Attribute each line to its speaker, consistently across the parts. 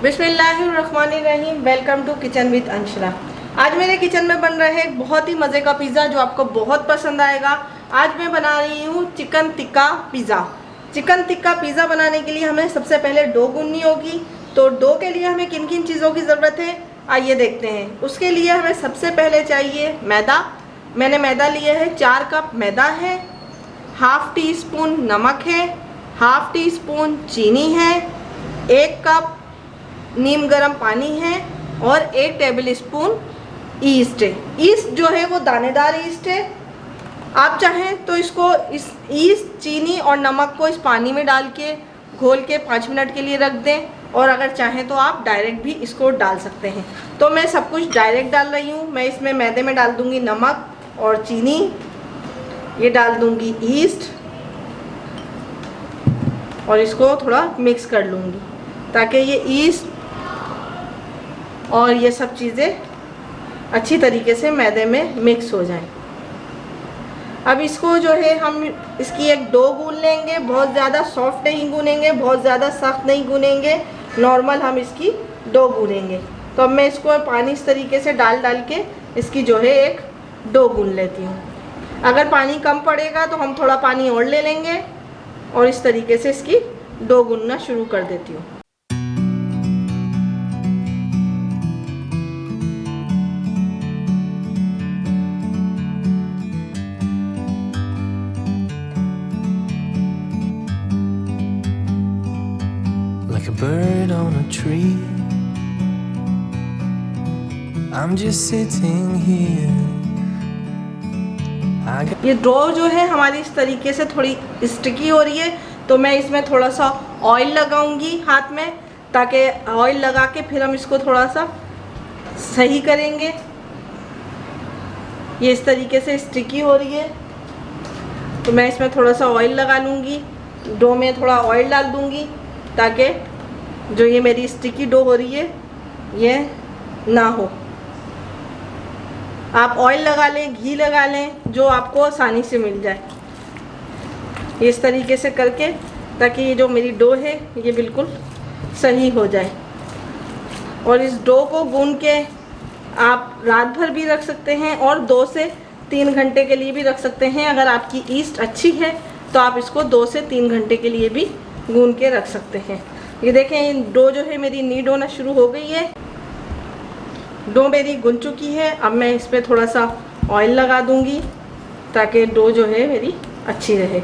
Speaker 1: बिस्मिल्लाहिर्रहमानिर्रहीम। Welcome to kitchen with Anshara. आज मेरे किचन में बन रहा है एक बहुत ही मज़े का पिज़्ज़ा जो आपको बहुत पसंद आएगा। आज मैं बना रही हूँ chicken tikka pizza. Chicken tikka pizza बनाने के लिए हमें सबसे पहले डो गूंदनी होगी। तो डो के लिए हमें किन किन चीज़ों की ज़रूरत है आइए देखते हैं। उसके लिए हमें सबसे पहले चाहिए मैदा। मैंने मैदा लिया है, 4 कप मैदा है, हाफ़ टी स्पून नमक है, हाफ़ टी स्पून चीनी है, 1 कप नीम गर्म पानी है और 1 टेबल स्पून ईस्ट है। ईस्ट जो है वो दानेदार ईस्ट है। आप चाहें तो इसको इस ईस्ट, चीनी और नमक को इस पानी में डाल के घोल के 5 मिनट के लिए रख दें, और अगर चाहें तो आप डायरेक्ट भी इसको डाल सकते हैं। तो मैं सब कुछ डायरेक्ट डाल रही हूँ। मैं इसमें मैदे में डाल दूँगी नमक और चीनी, ये डाल दूँगी ईस्ट और इसको थोड़ा मिक्स कर लूँगी ताकि ये ईस्ट और ये सब चीज़ें अच्छी तरीके से मैदे में मिक्स हो जाएं। अब इसको जो है हम इसकी एक डो गूंद लेंगे। बहुत ज़्यादा सॉफ्ट नहीं गूनेंगे, बहुत ज़्यादा सख्त नहीं गूनेंगे, नॉर्मल हम इसकी डो गूनेंगे। तो अब मैं इसको पानी इस तरीके से डाल के इसकी जो है एक डो गूंद लेती हूँ। अगर पानी कम पड़ेगा तो हम थोड़ा पानी और ले लेंगे और इस तरीके से इसकी डो गूंदना शुरू कर देती हूँ।
Speaker 2: Like a bird on a tree, I'm just sitting here.
Speaker 1: ये डो जो है हमारी इस तरीके से थोड़ी स्टिकी हो रही है, तो मैं इसमें थोड़ा सा ऑयल लगाऊंगी हाथ में, ताकि ऑयल लगा के फिर हम इसको थोड़ा सा सही करेंगे। ये इस तरीके से स्टिकी हो रही है तो मैं इसमें थोड़ा सा ऑयल लगा लूँगी। डो में थोड़ा ऑयल डाल दूँगी ताकि जो ये मेरी स्टिकी डो हो रही है ये ना हो। आप ऑयल लगा लें, घी लगा लें, जो आपको आसानी से मिल जाए। इस तरीके से करके ताकि ये जो मेरी डो है ये बिल्कुल सही हो जाए। और इस डो को गूंद के आप रात भर भी रख सकते हैं और 2 से 3 घंटे के लिए भी रख सकते हैं। अगर आपकी ईस्ट अच्छी है तो आप इसको 2 से 3 घंटे के लिए भी गूंद के रख सकते हैं। ये देखें डो जो है मेरी नीड होना शुरू हो गई है। डो मेरी गुन चुकी है। अब मैं इस पर थोड़ा सा ऑयल लगा दूंगी ताकि डो जो है मेरी अच्छी रहे।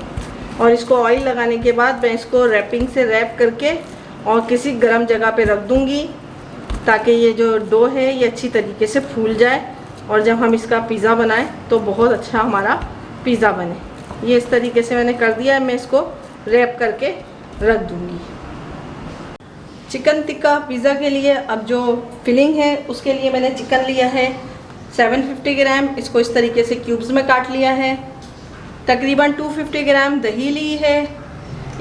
Speaker 1: और इसको ऑयल लगाने के बाद मैं इसको रैपिंग से रैप करके और किसी गर्म जगह पे रख दूंगी ताकि ये जो डो है ये अच्छी तरीके से फूल जाए और जब हम इसका पिज़्ज़ा बनाएं तो बहुत अच्छा हमारा पिज़्ज़ा बने। ये इस तरीके से मैंने कर दिया है। मैं इसको रैप करके रख दूंगी। चिकन टिक्का पिज़्ज़ा के लिए अब जो फिलिंग है उसके लिए मैंने चिकन लिया है 750 ग्राम। इसको इस तरीके से क्यूब्स में काट लिया है। तकरीबन 250 ग्राम दही ली है।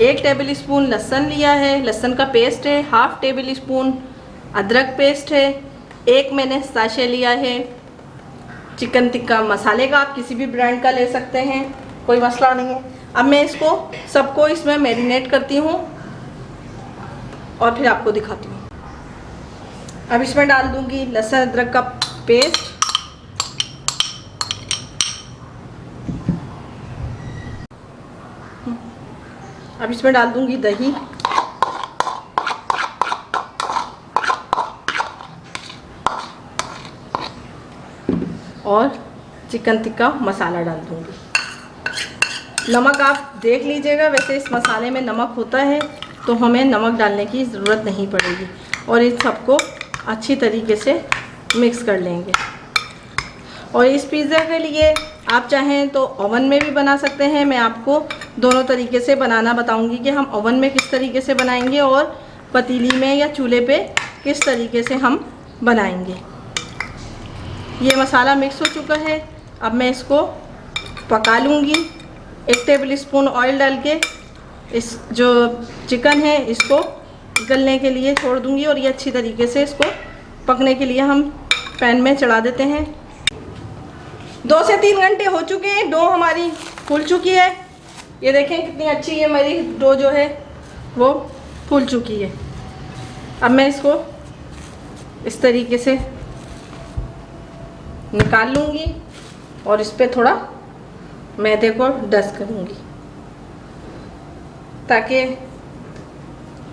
Speaker 1: 1 टेबल स्पून लहसुन लिया है, लहसुन का पेस्ट है। हाफ़ टेबल स्पून अदरक पेस्ट है। 1 मैंने साशे लिया है चिकन टिक्का मसाले का। आप किसी भी ब्रांड का ले सकते हैं, कोई मसला नहीं है। अब मैं इसको सबको इसमें मैरिनेट करती हूँ और फिर आपको दिखाती हूँ। अब इसमें डाल दूँगी लहसुन अदरक का पेस्ट, अब इसमें डाल दूँगी दही, और चिकन टिक्का मसाला डाल दूँगी। नमक आप देख लीजिएगा, वैसे इस मसाले में नमक होता है तो हमें नमक डालने की ज़रूरत नहीं पड़ेगी। और इन सबको अच्छी तरीके से मिक्स कर लेंगे। और इस पिज़्ज़ा के लिए आप चाहें तो ओवन में भी बना सकते हैं। मैं आपको दोनों तरीके से बनाना बताऊंगी कि हम ओवन में किस तरीके से बनाएंगे और पतीली में या चूल्हे पे किस तरीके से हम बनाएंगे। ये मसाला मिक्स हो चुका है। अब मैं इसको पका लूँगी। 1 टेबल स्पून ऑयल डाल के इस जो चिकन है इसको गलने के लिए छोड़ दूंगी और ये अच्छी तरीके से इसको पकने के लिए हम पैन में चढ़ा देते हैं। 2 से 3 घंटे हो चुके हैं। डो हमारी फूल चुकी है। ये देखें कितनी अच्छी है मेरी डो जो है वो फूल चुकी है। अब मैं इसको इस तरीके से निकाल लूँगी और इस पर थोड़ा मैदे को डस्ट करूँगी ताकि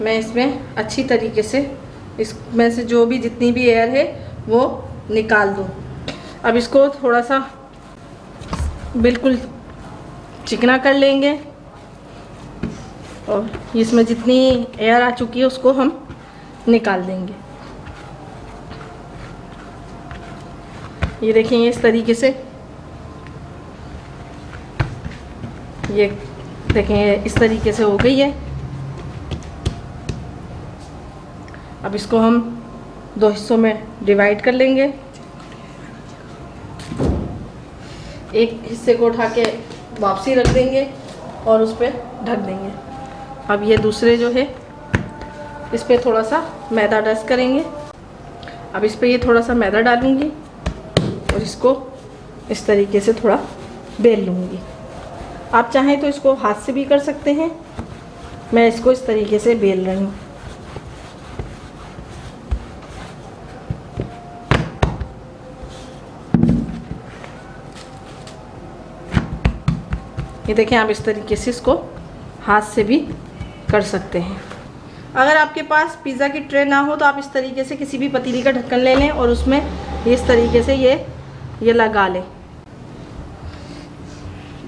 Speaker 1: मैं इसमें अच्छी तरीके से इसमें से जो भी जितनी भी एयर है वो निकाल दूँ। अब इसको थोड़ा सा बिल्कुल चिकना कर लेंगे और इसमें जितनी एयर आ चुकी है उसको हम निकाल देंगे। ये देखेंगे इस तरीके से, ये देखेंगे इस तरीके से हो गई है। अब इसको हम दो हिस्सों में डिवाइड कर लेंगे। एक हिस्से को उठा के वापसी रख देंगे और उस पर ढक देंगे। अब ये दूसरे जो है इस पर थोड़ा सा मैदा डस्ट करेंगे। अब इस पर ये थोड़ा सा मैदा डालूंगी और इसको इस तरीके से थोड़ा बेल लूँगी। आप चाहें तो इसको हाथ से भी कर सकते हैं, मैं इसको इस तरीके से बेल रही हूँ। ये देखें, आप इस तरीके से इसको हाथ से भी कर सकते हैं। अगर आपके पास पिज़्ज़ा की ट्रे ना हो तो आप इस तरीके से किसी भी पतीली का ढक्कन ले लें और उसमें इस तरीके से ये लगा लें।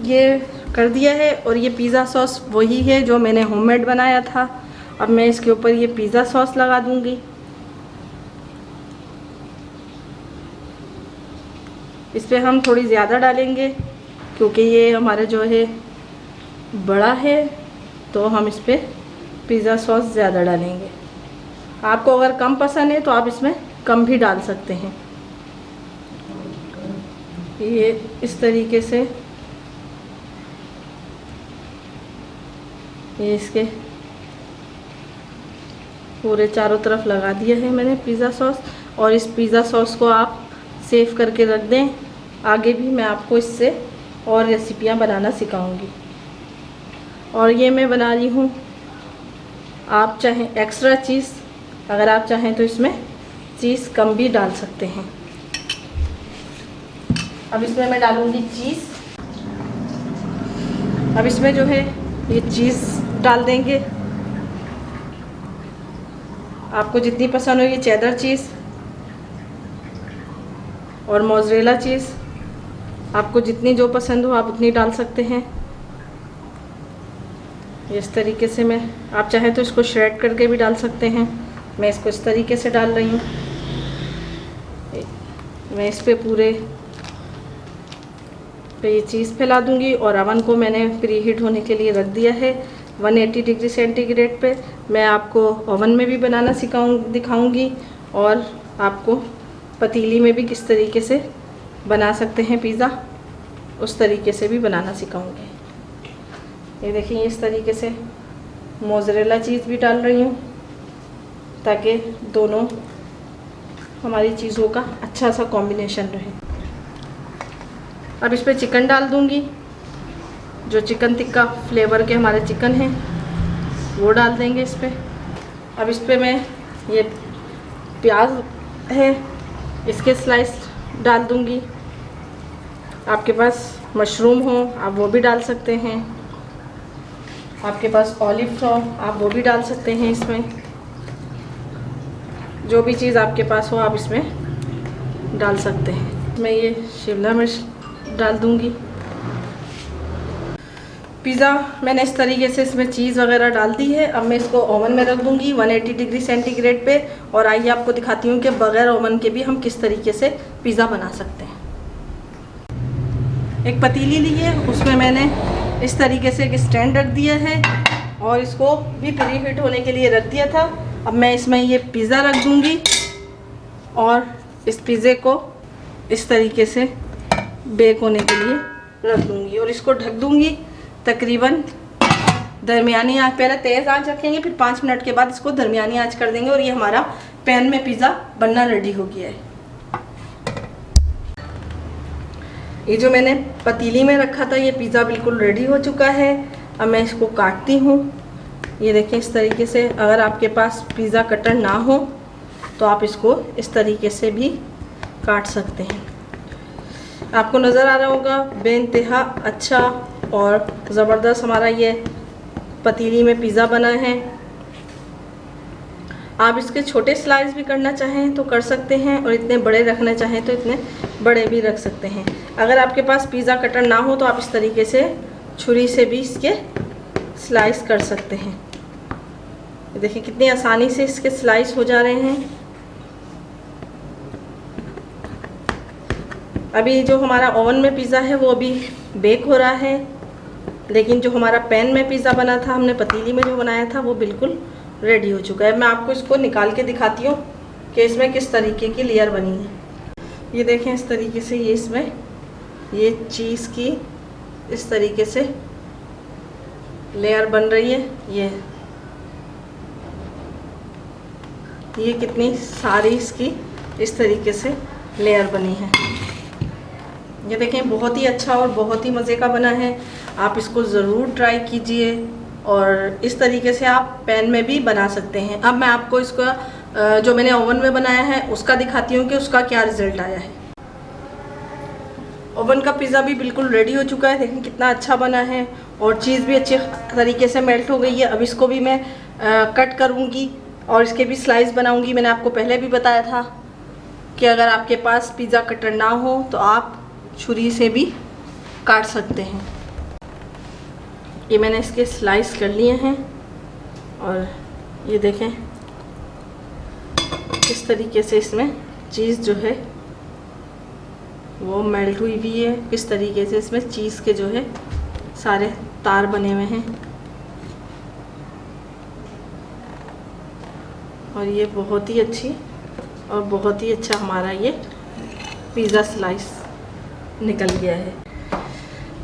Speaker 1: ये कर दिया है और ये पिज़्ज़ा सॉस वही है जो मैंने होममेड बनाया था। अब मैं इसके ऊपर ये पिज़्ज़ा सॉस लगा दूंगी। इस पर हम थोड़ी ज़्यादा डालेंगे क्योंकि ये हमारा जो है बड़ा है, तो हम इस पर पिज़्ज़ा सॉस ज़्यादा डालेंगे। आपको अगर कम पसंद है तो आप इसमें कम भी डाल सकते हैं। ये इस तरीके से ये इसके पूरे चारों तरफ लगा दिया है मैंने पिज़्ज़ा सॉस। और इस पिज़्ज़ा सॉस को आप सेव करके रख दें। आगे भी मैं आपको इससे और रेसिपियां बनाना सिखाऊंगी। और ये मैं बना रही हूँ, आप चाहें एक्स्ट्रा चीज़, अगर आप चाहें तो इसमें चीज़ कम भी डाल सकते हैं। अब इसमें मैं डालूँगी चीज़। अब इसमें जो है ये चीज़ डाल देंगे। आपको जितनी पसंद हो, ये चेडर चीज़ और मोज़रेला चीज़, आपको जितनी जो पसंद हो आप उतनी डाल सकते हैं। इस तरीके से मैं, आप चाहें तो इसको श्रेड करके भी डाल सकते हैं। मैं इसको इस तरीके से डाल रही हूँ। मैं इस पे पूरे पे ये चीज़ फैला दूंगी और अवन को मैंने प्री हीट होने के लिए रख दिया है 180 डिग्री सेंटीग्रेड पे। मैं आपको ओवन में भी बनाना दिखाऊंगी और आपको पतीली में भी किस तरीके से बना सकते हैं पिज़्ज़ा, उस तरीके से भी बनाना सिखाऊंगी। ये देखिए, इस तरीके से मोज़रेला चीज़ भी डाल रही हूँ ताकि दोनों हमारी चीज़ों का अच्छा सा कॉम्बिनेशन रहे। अब इस पर चिकन डाल दूँगी, जो चिकन टिक्का फ्लेवर के हमारे चिकन हैं वो डाल देंगे इस पर। अब इस पर मैं ये प्याज है इसके स्लाइस डाल दूँगी। आपके पास मशरूम हो आप वो भी डाल सकते हैं, आपके पास ऑलिव हो आप वो भी डाल सकते हैं। इसमें जो भी चीज़ आपके पास हो आप इसमें डाल सकते हैं। मैं ये शिमला मिर्च डाल दूँगी। पिज़्ज़ा मैंने इस तरीके से इसमें चीज़ वगैरह डाल दी है। अब मैं इसको ओवन में रख दूँगी 180 डिग्री सेंटीग्रेड पे। और आइए आपको दिखाती हूँ कि बग़ैर ओवन के भी हम किस तरीके से पिज़्ज़ा बना सकते हैं। एक पतीली ली है, उसमें मैंने इस तरीके से एक स्टैंड रख दिया है और इसको भी प्री हीट होने के लिए रख दिया था। अब मैं इसमें ये पिज़्ज़ा रख दूँगी और इस पिज़्ज़े को इस तरीके से बेक होने के लिए रख दूँगी और इसको ढक दूँगी तकरीबन दरमियानी आंच। पहले तेज़ आंच रखेंगे, फिर 5 मिनट के बाद इसको दरमियानी आंच कर देंगे और ये हमारा पैन में पिज़्ज़ा बनना रेडी हो गया है। ये जो मैंने पतीली में रखा था ये पिज़्ज़ा बिल्कुल रेडी हो चुका है। अब मैं इसको काटती हूँ ये देखें इस तरीके से। अगर आपके पास पिज़्ज़ा कटर ना हो तो आप इसको इस तरीके से भी काट सकते हैं। आपको नज़र आ रहा होगा बेइंतहा अच्छा और ज़बरदस्त हमारा ये पतीली में पिज़्ज़ा बना है। आप इसके छोटे स्लाइस भी करना चाहें तो कर सकते हैं और इतने बड़े रखना चाहें तो इतने बड़े भी रख सकते हैं। अगर आपके पास पिज़्ज़ा कटर ना हो तो आप इस तरीके से छुरी से भी इसके स्लाइस कर सकते हैं। देखिए कितनी आसानी से इसके स्लाइस हो जा रहे हैं। अभी जो हमारा ओवन में पिज़्ज़ा है वो अभी बेक हो रहा है, लेकिन जो हमारा पैन में पिज़्ज़ा बना था, हमने पतीली में जो बनाया था, वो बिल्कुल रेडी हो चुका है। मैं आपको इसको निकाल के दिखाती हूँ कि इसमें किस तरीके की लेयर बनी है। ये देखें इस तरीके से ये इसमें ये चीज़ की इस तरीके से लेयर बन रही है। ये कितनी सारी इसकी इस तरीके से लेयर बनी है। ये देखें बहुत ही अच्छा और बहुत ही मज़े का बना है। आप इसको ज़रूर ट्राई कीजिए और इस तरीके से आप पैन में भी बना सकते हैं। अब मैं आपको इसका जो मैंने ओवन में बनाया है उसका दिखाती हूँ कि उसका क्या रिज़ल्ट आया है। ओवन का पिज़्ज़ा भी बिल्कुल रेडी हो चुका है। देखें कितना अच्छा बना है और चीज़ भी अच्छे तरीके से मेल्ट हो गई है। अब इसको भी मैं कट करूँगी और इसके भी स्लाइस बनाऊँगी। मैंने आपको पहले भी बताया था कि अगर आपके पास पिज़्ज़ा कटर ना हो तो आप छुरी से भी काट सकते हैं। ये मैंने इसके स्लाइस कर लिए हैं और ये देखें किस तरीके से इसमें चीज़ जो है वो मेल्ट हुई हुई है। किस तरीके से इसमें चीज़ के जो है सारे तार बने हुए हैं और ये बहुत ही अच्छी और बहुत ही अच्छा हमारा ये पिज़्ज़ा स्लाइस निकल गया है।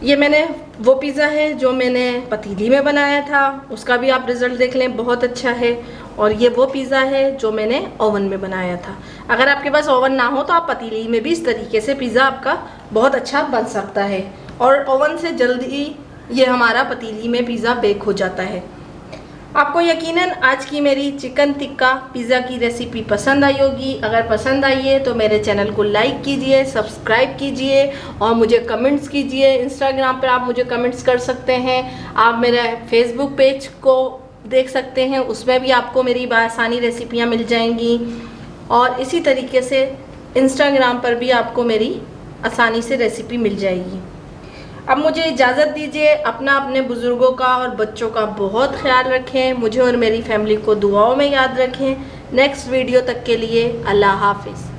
Speaker 1: ये मैंने वो पिज़्ज़ा है जो मैंने पतीली में बनाया था, उसका भी आप रिज़ल्ट देख लें, बहुत अच्छा है। और ये वो पिज़्ज़ा है जो मैंने ओवन में बनाया था। अगर आपके पास ओवन ना हो तो आप पतीली में भी इस तरीके से पिज़्ज़ा आपका बहुत अच्छा बन सकता है और ओवन से जल्दी ये हमारा पतीली में पिज़्ज़ा बेक हो जाता है। आपको यकीनन आज की मेरी चिकन टिक्का पिज़्ज़ा की रेसिपी पसंद आई होगी। अगर पसंद आई है तो मेरे चैनल को लाइक कीजिए, सब्सक्राइब कीजिए और मुझे कमेंट्स कीजिए। इंस्टाग्राम पर आप मुझे कमेंट्स कर सकते हैं। आप मेरे फेसबुक पेज को देख सकते हैं, उसमें भी आपको मेरी आसानी रेसिपियाँ मिल जाएंगी और इसी तरीके से इंस्टाग्राम पर भी आपको मेरी आसानी से रेसिपी मिल जाएगी। अब मुझे इजाज़त दीजिए। अपना अपने बुज़ुर्गों का और बच्चों का बहुत ख्याल रखें। मुझे और मेरी फैमिली को दुआओं में याद रखें। नेक्स्ट वीडियो तक के लिए अल्लाह हाफिज़।